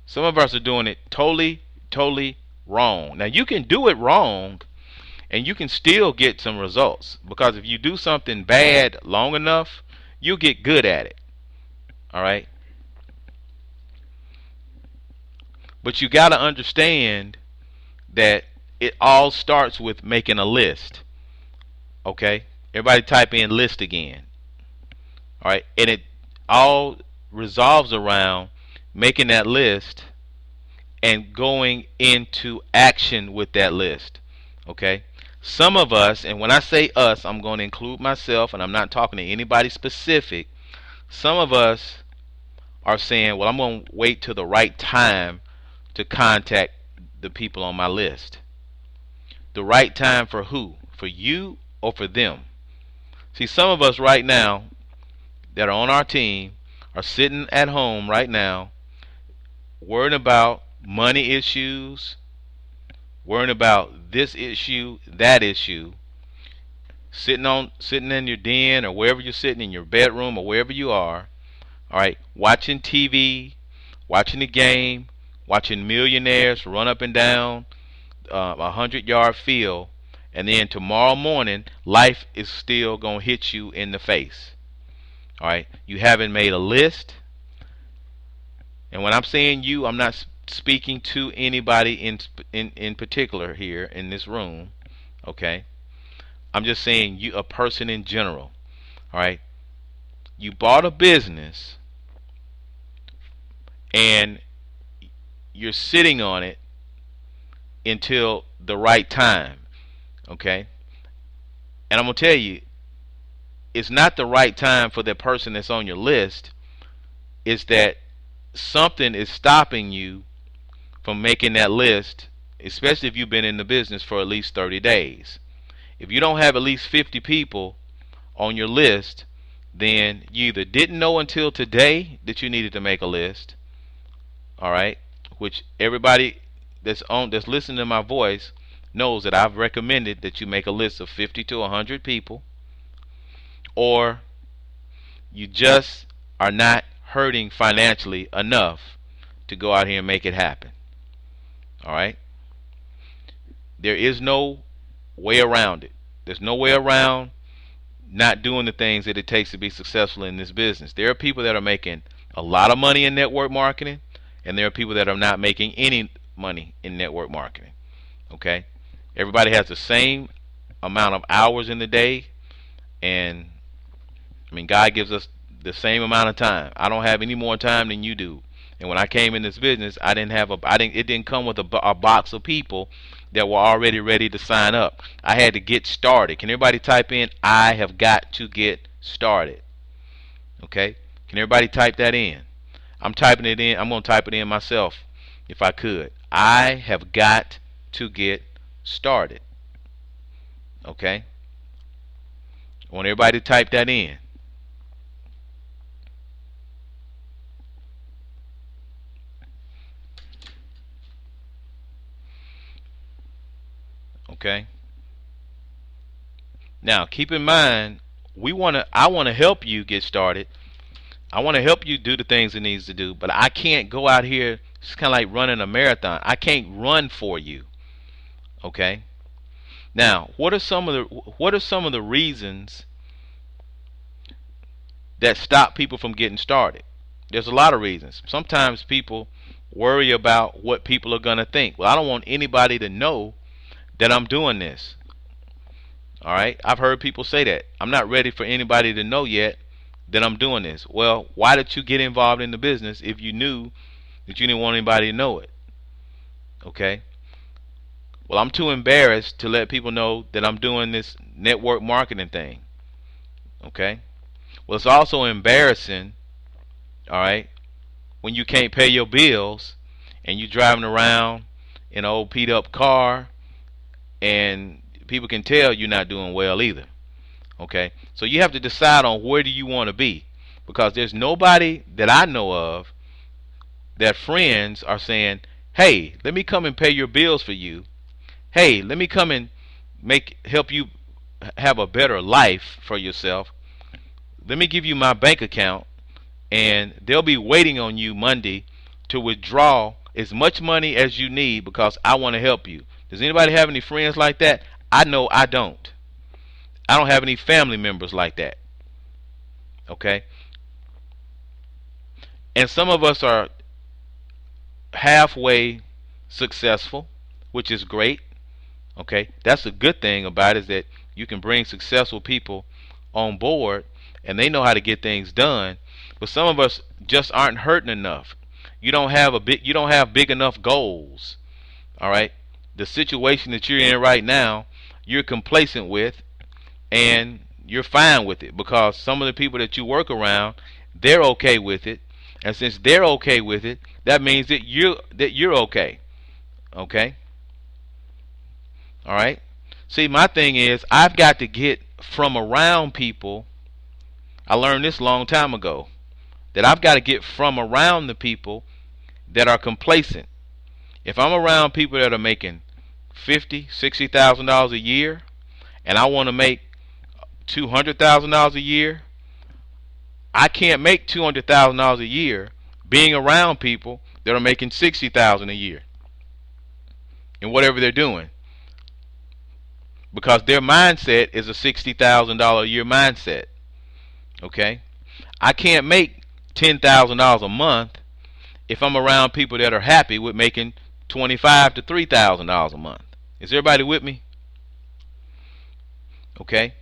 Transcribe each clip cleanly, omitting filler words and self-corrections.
Some of us are doing it totally wrong. Now you can do it wrong and you can still get some results, because if you do something bad long enough, you'll get good at it. All right? But you got to understand that it all starts with making a list. Okay? Everybody type in list again. All right? And it all resolves around making that list and going into action with that list. Okay? Some of us, and when I say us, I'm going to include myself, and I'm not talking to anybody specific. Some of us are saying, well, I'm going to wait till the right time to contact the people on my list. The right time for who? For you or for them? See, some of us right now that are on our team are sitting at home right now worrying about money issues, worrying about this issue, that issue, sitting in your den or wherever you're sitting, in your bedroom or wherever you are, all right, watching TV, watching the game, watching millionaires run up and down 100-yard field, and then tomorrow morning life is still gonna hit you in the face. All right, you haven't made a list, and when I'm saying you, I'm not speaking to anybody in particular here in this room. Okay, I'm just saying you, a person in general. All right, you bought a business and you're sitting on it until the right time. Okay, and I'm gonna tell you, it's not the right time for the person that's on your list. It's that something is stopping you from making that list, especially if you've been in the business for at least 30 days. If you don't have at least 50 people on your list, then you either didn't know until today that you needed to make a list, all right, which everybody that's listening to my voice knows that I've recommended that you make a list of 50 to 100 people, or you just are not hurting financially enough to go out here and make it happen. All right? There is no way around it. There's no way around not doing the things that it takes to be successful in this business. There are people that are making a lot of money in network marketing, and there are people that are not making any money in network marketing. Okay? Everybody has the same amount of hours in the day, and I mean, God gives us the same amount of time. I don't have any more time than you do. And when I came in this business, it didn't come with a box of people that were already ready to sign up. I had to get started. Can everybody type in, I have got to get started? Okay? Can everybody type that in? I'm typing it in. I'm going to type it in myself if I could. I have got to get started. Okay? I want everybody to type that in. Okay? Now, keep in mind, I want to help you get started. I want to help you do the things it needs to do, but I can't go out here. It's kind of like running a marathon. I can't run for you. Okay? Now, what are some of the reasons that stop people from getting started? There's a lot of reasons. Sometimes people worry about what people are going to think. Well, I don't want anybody to know that I'm doing this. All right? I've heard people say that. I'm not ready for anybody to know yet that I'm doing this. Well, why did you get involved in the business if you knew that you didn't want anybody to know it? Okay? Well, I'm too embarrassed to let people know that I'm doing this network marketing thing. Okay? Well, it's also embarrassing, all right, when you can't pay your bills and you're driving around in an old beat up car and people can tell you're not doing well either. Okay? So you have to decide on where do you want to be, because there's nobody that I know of that friends are saying, hey, let me come and pay your bills for you. Hey, let me come and help you have a better life for yourself. Let me give you my bank account, and they'll be waiting on you Monday to withdraw as much money as you need because I want to help you. Does anybody have any friends like that? I know I don't. I don't have any family members like that. Okay? And some of us are halfway successful, which is great. Okay? That's a good thing about it, is that you can bring successful people on board and they know how to get things done. But some of us just aren't hurting enough. You don't have big enough goals. All right? The situation that you're in right now, you're complacent with, and you're fine with it because some of the people that you work around, they're okay with it. And since they're okay with it, that means that you're okay. Okay? All right? See, my thing is I've got to get from around people. I learned this a long time ago, that I've got to get from around the people that are complacent. If I'm around people that are making $50,000, $60,000 a year, and I want to make $200,000 a year, I can't make $200,000 a year being around people that are making $60,000 a year in whatever they're doing, because their mindset is a $60,000 a year mindset. Okay, I can't make $10,000 a month if I'm around people that are happy with making $25,000 to $3,000 a month. Is everybody with me? Okay.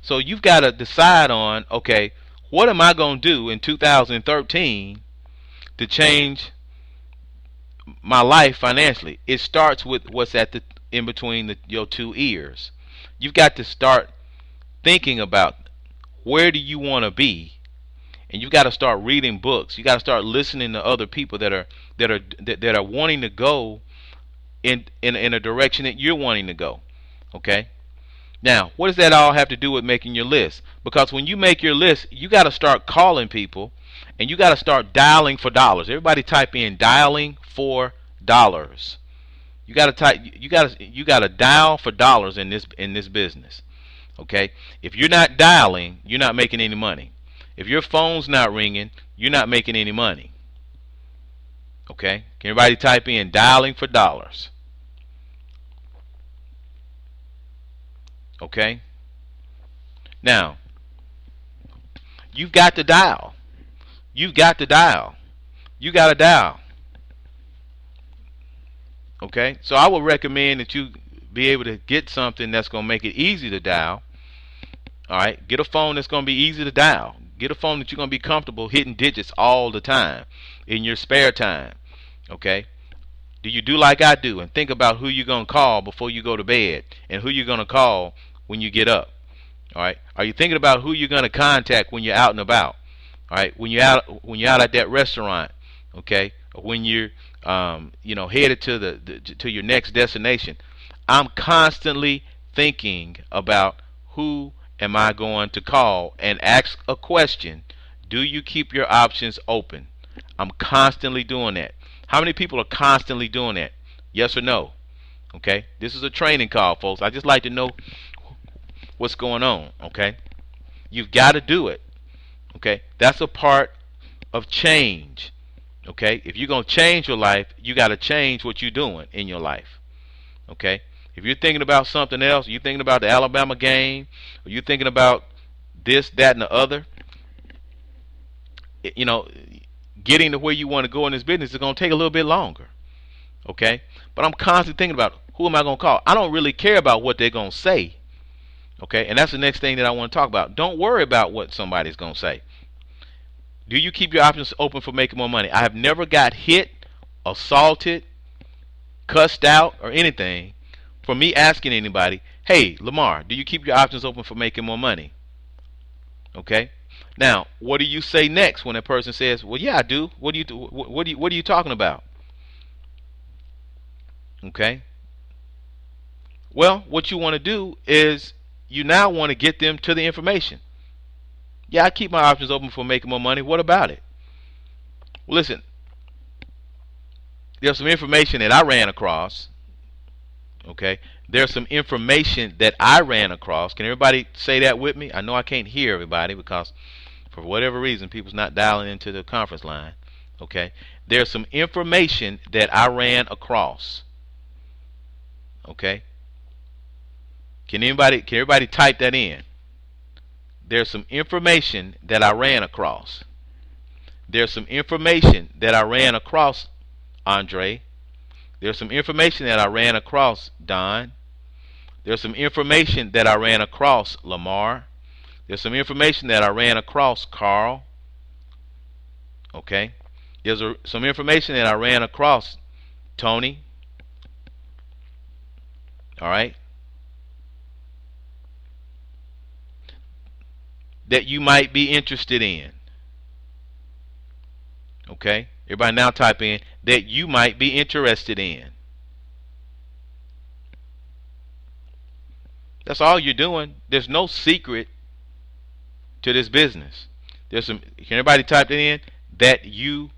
So you've got to decide on, okay, what am I going to do in 2013 to change my life financially? It starts with what's at the in between your two ears. You've got to start thinking about where do you want to be, and you've got to start reading books. You got to start listening to other people that are wanting to go in a direction that you're wanting to go. Okay. Now, what does that all have to do with making your list? Because when you make your list, you got to start calling people, and you got to start dialing for dollars. Everybody type in dialing for dollars. You got to type. You got to dial for dollars in this business. Okay? If you're not dialing, you're not making any money. If your phone's not ringing, you're not making any money. Okay? Can everybody type in dialing for dollars? Okay? Now, you've got to dial. You've got to dial. You got to dial. Okay? So I would recommend that you be able to get something that's going to make it easy to dial. All right? Get a phone that's going to be easy to dial. Get a phone that you're going to be comfortable hitting digits all the time in your spare time. Okay? Do you do like I do and think about who you're going to call before you go to bed and who you're going to call when you get up? All right? Are you thinking about who you're going to contact when you're out and about? All right? When you're out at that restaurant, okay? Or when you're headed to your next destination. I'm constantly thinking about who am I going to call and ask a question. Do you keep your options open? I'm constantly doing that. How many people are constantly doing that? Yes or no? Okay? This is a training call, folks. I just like to know what's going on. Okay? You've got to do it. Okay? That's a part of change. Okay? If you're going to change your life, you got to change what you're doing in your life. Okay? If you're thinking about something else, you're thinking about the Alabama game, or you're thinking about this, that, and the other, getting to where you want to go in this business is going to take a little bit longer. Okay? But I'm constantly thinking about, who am I going to call? I don't really care about what they're going to say. Okay? And that's the next thing that I want to talk about. Don't worry about what somebody's going to say. Do you keep your options open for making more money? I have never got hit, assaulted, cussed out, or anything for me asking anybody, hey, Lamar, do you keep your options open for making more money? Okay? Now, what do you say next when a person says, well, yeah, I do. What are you talking about? Okay? Well, what you want to do is you now want to get them to the information. Yeah, I keep my options open for making more money. What about it? Well, listen, there's some information that I ran across. Okay? There's some information that I ran across. Can everybody say that with me? I know I can't hear everybody because for whatever reason, people's not dialing into the conference line. Okay, there's some information that I ran across. Okay, can everybody type that in? There's some information that I ran across. There's some information that I ran across, Andre. There's some information that I ran across, Don. There's some information that I ran across, Lamar. There's some information that I ran across, Carl. Okay. Some information that I ran across, Tony. All right. That you might be interested in. Okay. Everybody now type in that you might be interested in. That's all you're doing. There's no secret to this business. Can everybody type it in? That you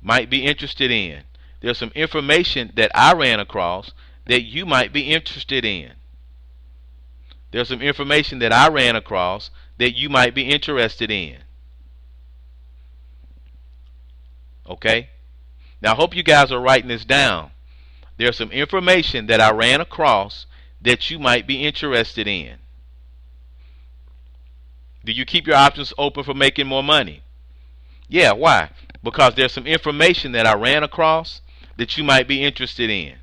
might be interested in. There's some information that I ran across that you might be interested in. There's some information that I ran across that you might be interested in. Okay? Now I hope you guys are writing this down. There's some information that I ran across that you might be interested in. Do you keep your options open for making more money? Yeah, why? Because there's some information that I ran across that you might be interested in.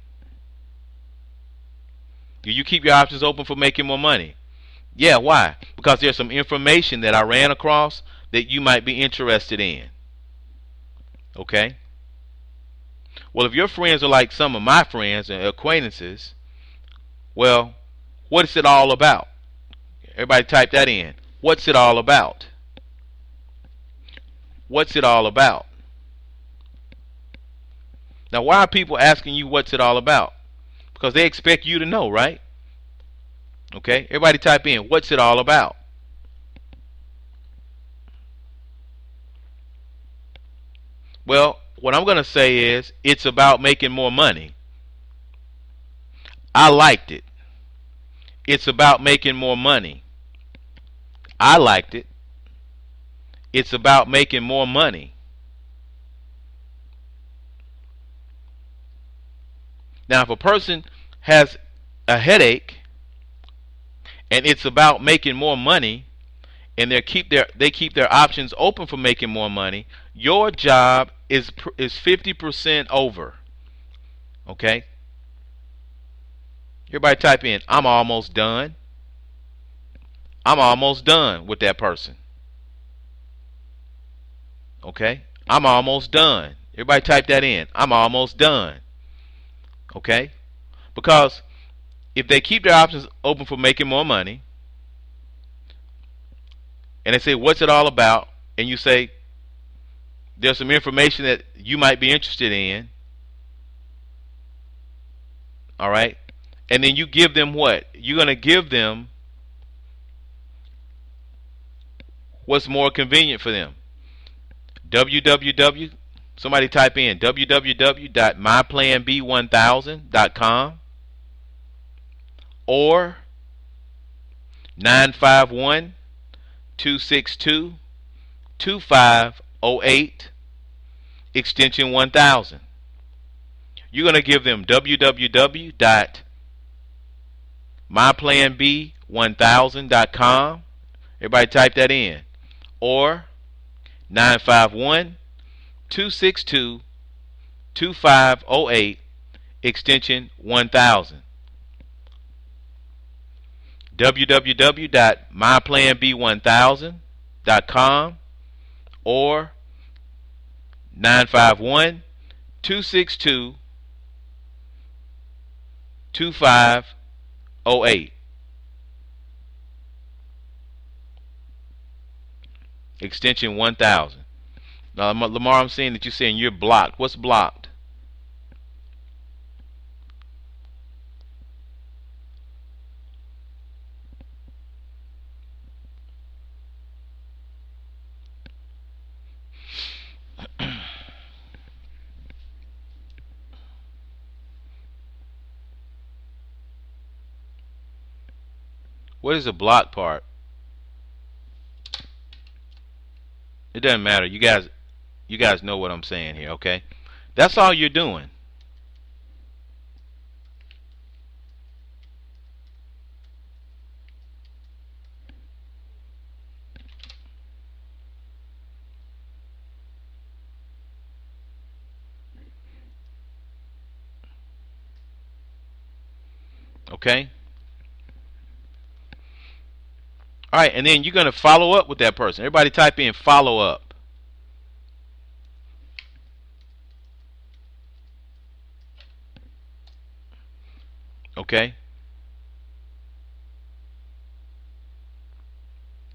Do you keep your options open for making more money? Yeah, why? Because there's some information that I ran across that you might be interested in. Okay? Well, if your friends are like some of my friends and acquaintances, well, what is it all about? Everybody type that in. What's it all about? What's it all about? Now, why are people asking you what's it all about? Because they expect you to know, right? Okay, everybody type in, what's it all about? Well, what I'm going to say is, it's about making more money. I liked it. It's about making more money. I liked it. It's about making more money. Now, if a person has a headache and it's about making more money, and they keep their options open for making more money, your job is 50% over. Okay? Everybody type in, I'm almost done. I'm almost done with that person. Okay? I'm almost done. Everybody type that in. I'm almost done. Okay? Because if they keep their options open for making more money, and they say, what's it all about? And you say, there's some information that you might be interested in. All right? And then you give them what? You're going to give them what's more convenient for them. www. Somebody type in www.myplanb1000.com or 951-262-2508 extension 1000. You're going to give them www.myplanb1000.com. Everybody type that in. Or 951-262-2508 extension 1000. www.myplanb1000.com or 951-262-2508 extension 1000. Now, Lamar, I'm saying that you're saying you're blocked. What's blocked? What is the block part? It doesn't matter. You guys, You guys know what I'm saying here, okay? That's all you're doing. Okay? All right, and then you're going to follow up with that person. Everybody type in follow up. Okay?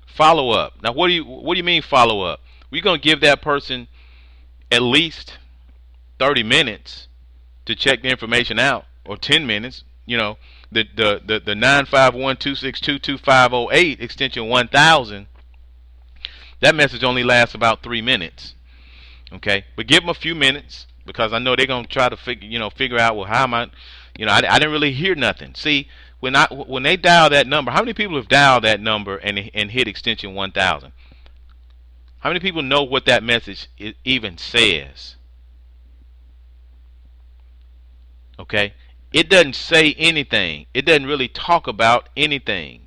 Follow up. Now what do you mean follow up? We're going to give that person at least 30 minutes to check the information out, or 10 minutes. The 951-262-2508 extension 1000. That message only lasts about 3 minutes. Okay, but give them a few minutes, because I know they're gonna try to figure out, well, how am I? I didn't really hear nothing. See, when they dial that number, how many people have dialed that number and hit extension 1000? How many people know what that message even says? Okay, it doesn't say anything. It doesn't really talk about anything.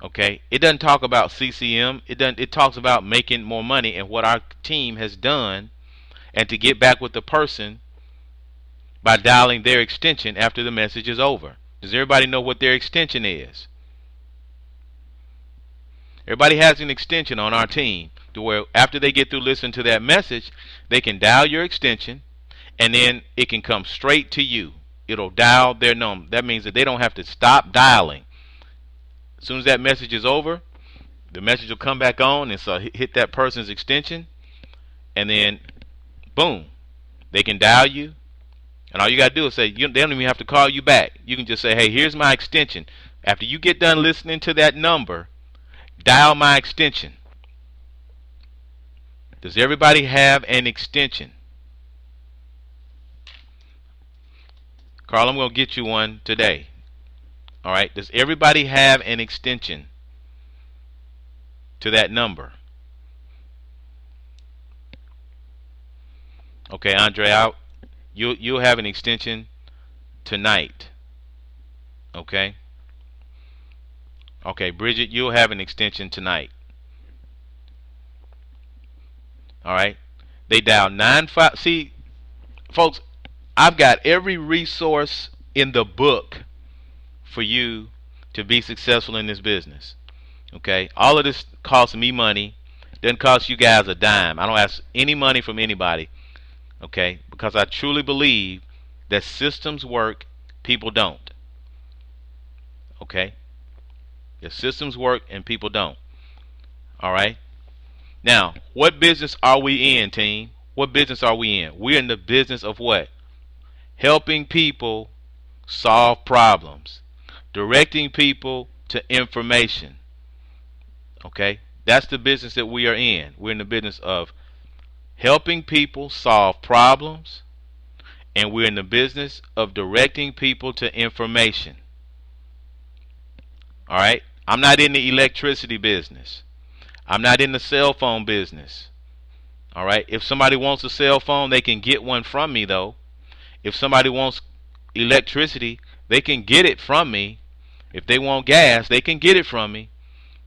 Okay, it doesn't talk about CCM. It talks about making more money and what our team has done, and to get back with the person by dialing their extension after the message is over. Does everybody know what their extension is? Everybody has an extension on our team, to where after they get through listening to that message, they can dial your extension, and then it can come straight to you. It'll dial their number. That means that they don't have to stop dialing. As soon as that message is over, the message will come back on, and so hit that person's extension, and then boom, they can dial you, and all you got to do is say, they don't even have to call you back. You can just say, hey, here's my extension. After you get done listening to that number, dial my extension. Does everybody have an extension? Carl, I'm going to get you one today. All right, does everybody have an extension to that number? Okay, Andre, you'll have an extension tonight. Okay. Okay, Bridget, you'll have an extension tonight. All right. They dial 95. See, folks, I've got every resource in the book for you to be successful in this business. Okay, all of this costs me money. Doesn't cost you guys a dime. I don't ask any money from anybody. Okay, because I truly believe that systems work, people don't. Okay, the systems work and people don't. All right. Now, what business are we in, team? What business are we in? We're in the business of what? Helping people solve problems, directing people to information. Okay, that's the business that we are in. We're in the business of helping people solve problems, and we're in the business of directing people to information. All right, I'm not in the electricity business. I'm not in the cell phone business. All right, if somebody wants a cell phone, they can get one from me, though. If somebody wants electricity, they can get it from me. If they want gas, they can get it from me.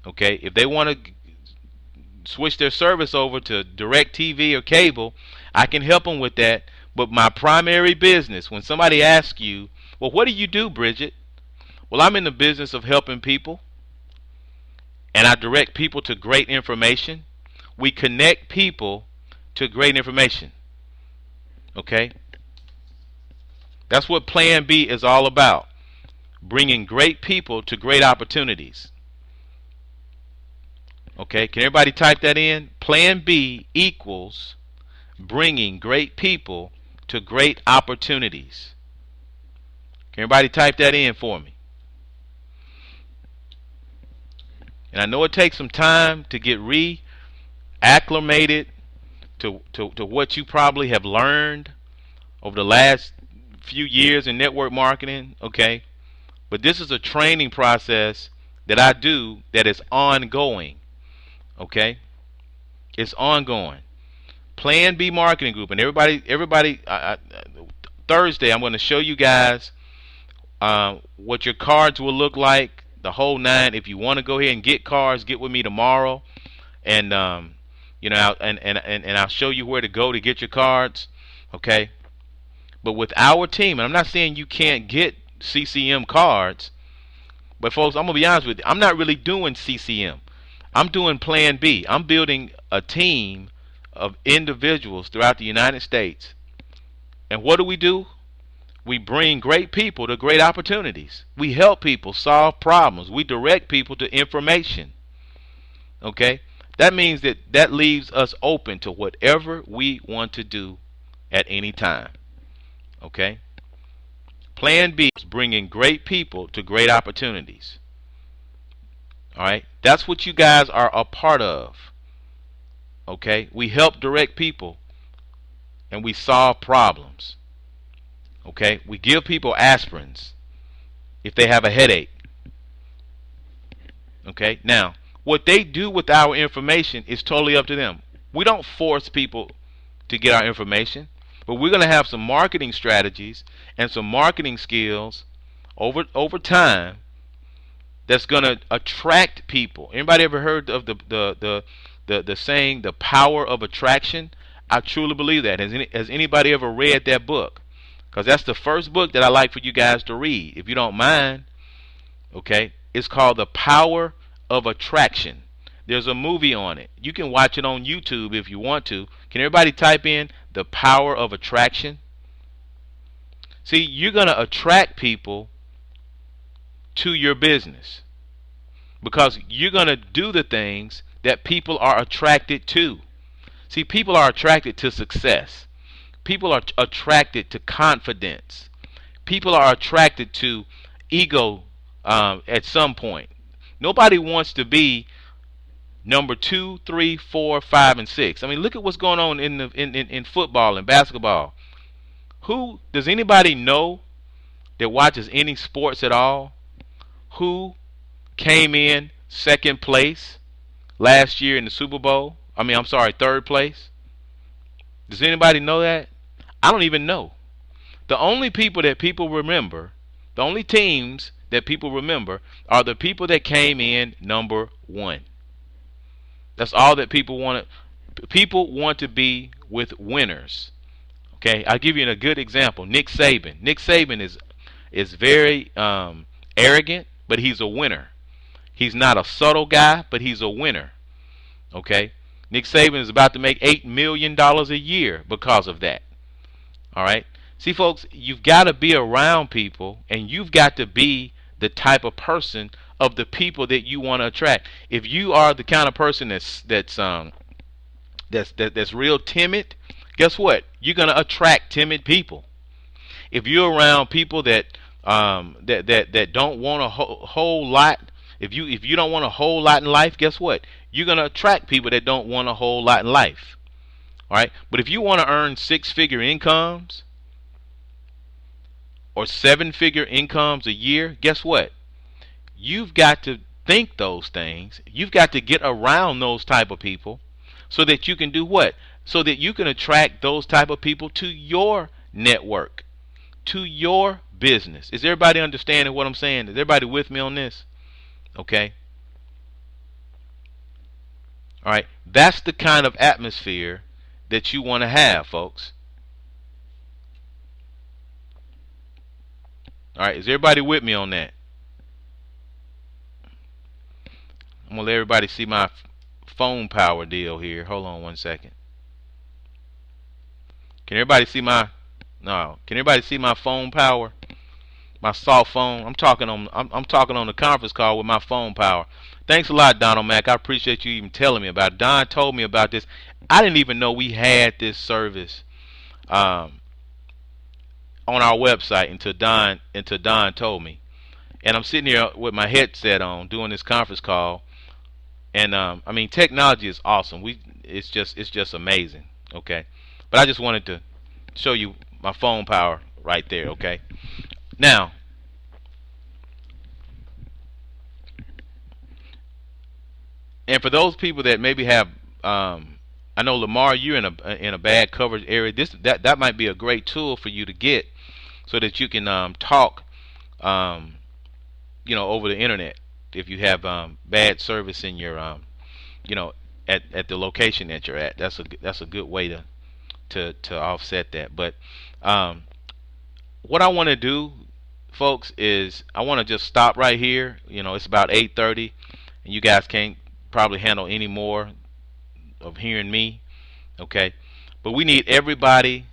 Okay, if they want to switch their service over to direct TV or cable, I can help them with that. But my primary business, when somebody asks you, well, what do you do, Bridget? Well, I'm in the business of helping people, and I direct people to great information. We connect people to great information. Okay, that's what Plan B is all about. Bringing great people to great opportunities. Okay, can everybody type that in? Plan B equals bringing great people to great opportunities. Can everybody type that in for me? And I know it takes some time to get reacclimated to what you probably have learned over the last few years in network marketing. Okay, but this is a training process that I do that is ongoing. Okay, it's ongoing. Plan B Marketing Group, and everybody. Thursday, I'm going to show you guys what your cards will look like, the whole nine. If you want to go ahead and get cards, get with me tomorrow, and and I'll show you where to go to get your cards. Okay, but with our team, and I'm not saying you can't get CCM cards, but folks, I'm gonna be honest with you. I'm not really doing CCM. I'm doing Plan B. I'm building a team of individuals throughout the United States. And what do? We bring great people to great opportunities. We help people solve problems. We direct people to information. Okay? That means that leaves us open to whatever we want to do at any time. Okay? Plan B is bringing great people to great opportunities. All right? That's what you guys are a part of. Okay? We help direct people and we solve problems. Okay? We give people aspirins if they have a headache. Okay? Now, what they do with our information is totally up to them. We don't force people to get our information, but we're going to have some marketing strategies and some marketing skills over time that's going to attract people. Anybody ever heard of the saying, the power of attraction? I truly believe that. Has anybody ever read that book? Because that's the first book that I like for you guys to read, if you don't mind. Okay, it's called The Power of Attraction. There's a movie on it. You can watch it on YouTube if you want to. Can everybody type in The Power of Attraction? See, you're going to attract people to your business because you're going to do the things that people are attracted to. See, people are attracted to success. People are attracted to confidence. People are attracted to ego at some point. Nobody wants to be number 2, 3, 4, 5, and 6. I mean, look at what's going on in football and basketball. Who does anybody know that watches any sports at all? Who came in second place last year in the Super Bowl? I'm sorry, third place. Does anybody know that? I don't even know. The only people that people remember, the only teams that people remember are the people that came in number 1. That's all that people want. People want to be with winners. Okay, I'll give you a good example. Nick Saban. Nick Saban is very arrogant, but he's a winner. He's not a subtle guy, but he's a winner. Okay, Nick Saban is about to make $8 million a year because of that. All right. See, folks, you've got to be around people, and you've got to be the type of person of the people that you want to attract. If you are the kind of person that's real timid, guess what? You're going to attract timid people. If you're around people that don't want a whole lot, if you don't want a whole lot in life, guess what? You're going to attract people that don't want a whole lot in life. All right? But if you want to earn 6-figure incomes or 7-figure incomes a year, guess what? You've got to think those things. You've got to get around those type of people so that you can do what? So that you can attract those type of people to your network, to your business. Is everybody understanding what I'm saying? Is everybody with me on this? Okay. All right. That's the kind of atmosphere that you want to have, folks. All right. Is everybody with me on that? I'm going to let everybody see my phone power deal here. Hold on one second. Can everybody see my phone power? My soft phone. I'm talking on the conference call with my phone power. Thanks a lot, Donald Mack. I appreciate you even telling me about it. Don told me about this. I didn't even know we had this service on our website until Don told me. And I'm sitting here with my headset on doing this conference call. And technology is awesome. It's just amazing. Okay, but I just wanted to show you my phone power right there. Okay, now and for those people that maybe have I know Lamar, you're in a bad coverage area. That might be a great tool for you to get so that you can talk, um, over the internet if you have bad service in your you know at the location that you're at. That's a good way to offset that. But um, what I want to do, folks, is I want to just stop right here. It's about 8:30, and you guys can't probably handle any more of hearing me. Okay, but we need everybody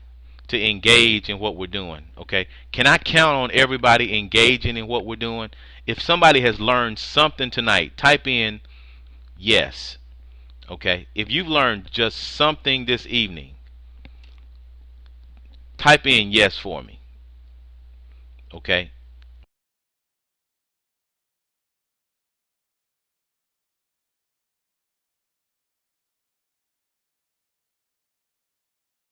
to engage in what we're doing. Okay, can I count on everybody engaging in what we're doing? If somebody has learned something tonight, type in yes. Okay, if you've learned just something this evening, type in yes for me. Okay,